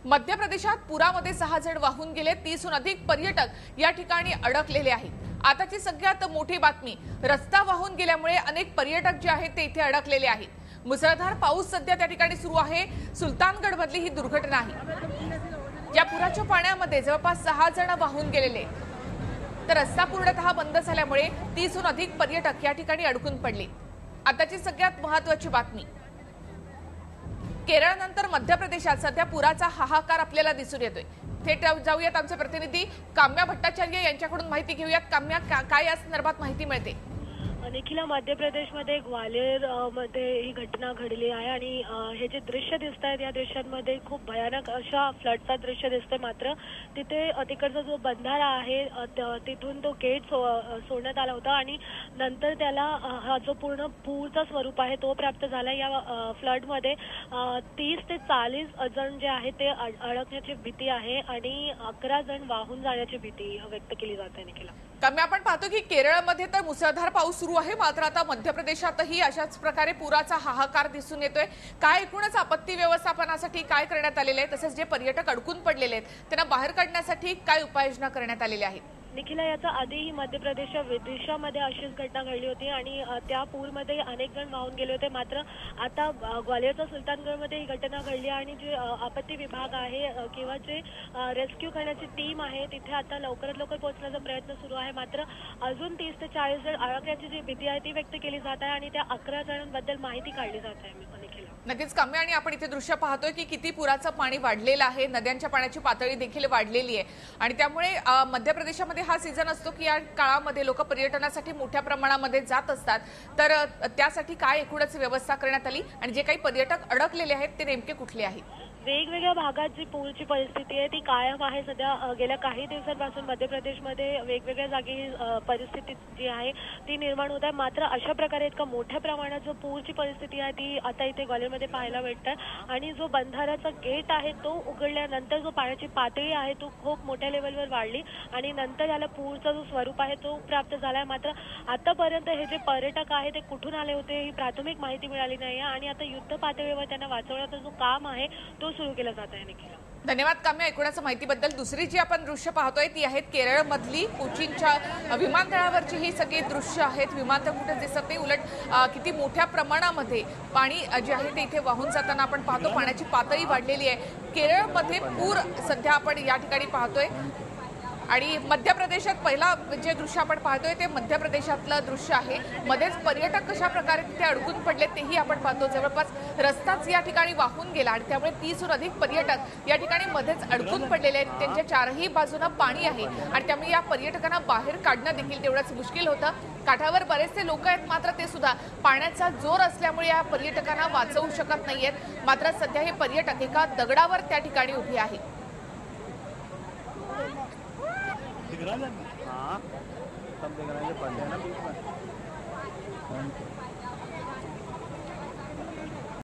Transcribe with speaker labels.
Speaker 1: मध्य प्रदेशात पुरामध्ये 6 जण वाहून गेले, 30हून अधिक पर्यटक या ठिकाणी अडकलेले आहेत। आताची सगळ्यात मोठी बातमी, रस्ता वाहून गेल्यामुळे अनेक पर्यटक जे आहेत ते इथे अडकलेले आहेत। मुसळधार पाऊस सध्या त्या ठिकाणी सुरू आहे। सुलतानगड मधली ही दुर्घटना आहे। या पुराच्या पाण्यामध्ये जवळपास 6 जण वाहून गेलेले, तर रस्ता पूर्णतः बंद झाल्यामुळे 30हून अधिक पर्यटक या ठिकाणी अडकून पडले। आताची सगळ्यात महत्त्वाची बातमी, केरळनंतर मध्य प्रदेशात सध्या पुराचा हाहाकार आपल्याला दिसून येतोय। थेट जाऊयात आमचे प्रतिनिधी काम्या भट्टाचार्य यांच्याकडून माहिती घेऊयात। काम्या, काय या संदर्भात माहिती मिळते?
Speaker 2: निखिला, मध्य प्रदेशमध्ये ग्वालियर मध्ये ही घटना घडली आहे आणि हे जे दृश्य दिसत आहेत या दृश्यांमध्ये खूप भयानक अशा फ्लडचा दृश्य दिसतोय। मात्र तिथे तिकडचा जो बंधारा आहे तिथून तो गेट सोडण्यात आला होता आणि नंतर त्याला हा जो पूर्ण पूरचा स्वरूप आहे तो प्राप्त झाला। या फ्लडमध्ये 30 ते 40 जण जे आहेत ते अडकण्याची भीती आहे आणि 11 जण वाहून जाण्याची भीती व्यक्त केली जाते। निखिला,
Speaker 1: काम्या, आपण पाहतो की केरळमध्ये तर मुसळधार पाऊस सुरू आहे, मात्र आता मध्य प्रदेशातही अशाच प्रकारे पुराचा हाहाकार दिसून येतोय। काय एकूणच आपत्ती व्यवस्थापनासाठी काय करण्यात आलेले आहे, तसेच जे पर्यटक अडकून पडलेले आहेत त्यांना बाहेर काढण्यासाठी काय उपाययोजना करण्यात आलेल्या आहेत?
Speaker 2: निखिला, याचा आधीही मध्य प्रदेशच्या विदिशामध्ये अशीच घटना घडली होती आणि त्या पूरमध्ये अनेक जण वाहून गेले होते। मात्र आता ग्वालियरच्या सुलतानगडमध्ये ही घटना घडली आणि जे आपत्ती विभाग आहे किंवा जे रेस्क्यू करण्याची टीम आहे तिथे आता लवकरात लवकर पोहोचण्याचा प्रयत्न सुरू आहे। मात्र अजून 30 ते 40 जण अडकण्याची जी भीती आहे ती व्यक्त केली जात आहे आणि त्या 11 जणांबद्दल माहिती काढली जात आहे। निखिला,
Speaker 1: नक्कीच काम्या, आणि आपण इथे दृश्य पाहतोय की किती पुराचं पाणी वाढलेलं आहे, नद्यांच्या पाण्याची पातळी देखील वाढलेली आहे आणि त्यामुळे मध्य प्रदेशामध्ये हा सीझन असतो की या काळामध्ये लोक पर्यटनासाठी मोठ्या प्रमाणामध्ये जात असतात। तर त्यासाठी काय एकूणच व्यवस्था करण्यात आली आणि जे काही पर्यटक अडकलेले आहेत ते नेमके कुठले आहेत?
Speaker 2: वेगवेगळ्या भागात जी पूरची परिस्थिती आहे ती कायम आहे। सध्या गेल्या काही दिवसांपासून मध्य प्रदेशमध्ये वेगवेगळ्या जागी परिस्थिती जी आहे ती निर्माण होत आहे। मात्र अशा प्रकारे इतका मोठ्या प्रमाणात जो पूरची परिस्थिती आहे ती आता इथे ग्वालियरमध्ये पाहायला मिळते आणि जो बंधाऱ्याचा गेट आहे तो उघडल्यानंतर जो पाण्याची पातळी आहे तो खूप मोठ्या लेवलवर वाढली आणि नंतर याला पूरचा जो स्वरूप आहे तो प्राप्त झाला आहे। मात्र आतापर्यंत हे जे पर्यटक आहे ते कुठून आले होते ही प्राथमिक माहिती मिळाली नाही आणि आता युद्ध पातळीवर त्यांना वाचवण्याचा जो काम आहे तो सुरू केला जात आहे। निखिला,
Speaker 1: धन्यवाद काम्या एकूणच माहितीबद्दल। दुसरी जी आपण दृश्य पाहतोय ती आहेत केरळमधली कोचीनच्या विमानतळावरची ही सगळी दृश्य आहेत। विमानतळ कुठे दिसत नाही, उलट किती मोठ्या प्रमाणामध्ये पाणी जे आहे ते इथे वाहून जाताना आपण पाहतो। पाण्याची पातळी वाढलेली आहे। केरळमध्ये पूर सध्या आपण या ठिकाणी पाहतोय आणि मध्य प्रदेशात पहिला जे दृश्य आपण पाहतोय ते मध्य प्रदेशातलं दृश्य आहे। मध्येच पर्यटक कशा प्रकारे तिथे अडकून पडले तेही आपण पाहतो। जवळपास रस्ताच या ठिकाणी वाहून गेला आणि त्यामुळे 30हून अधिक पर्यटक या ठिकाणी मध्येच अडकून पडलेले आहेत। त्यांच्या चारही बाजूने पाणी आहे आणि त्यामुळे या पर्यटकांना बाहेर काढणं देखील तेवढंच मुश्किल होतं। काठावर बरेचसे लोक आहेत, मात्र ते सुद्धा पाण्याचा जोर असल्यामुळे या पर्यटकांना वाचवू शकत नाहीयेत। मात्र सध्या हे पर्यटक एका दगडावर त्या ठिकाणी उभे आहेत।
Speaker 3: हाँ, सब दिख रहा है, ये पढ़ लेना बीच में।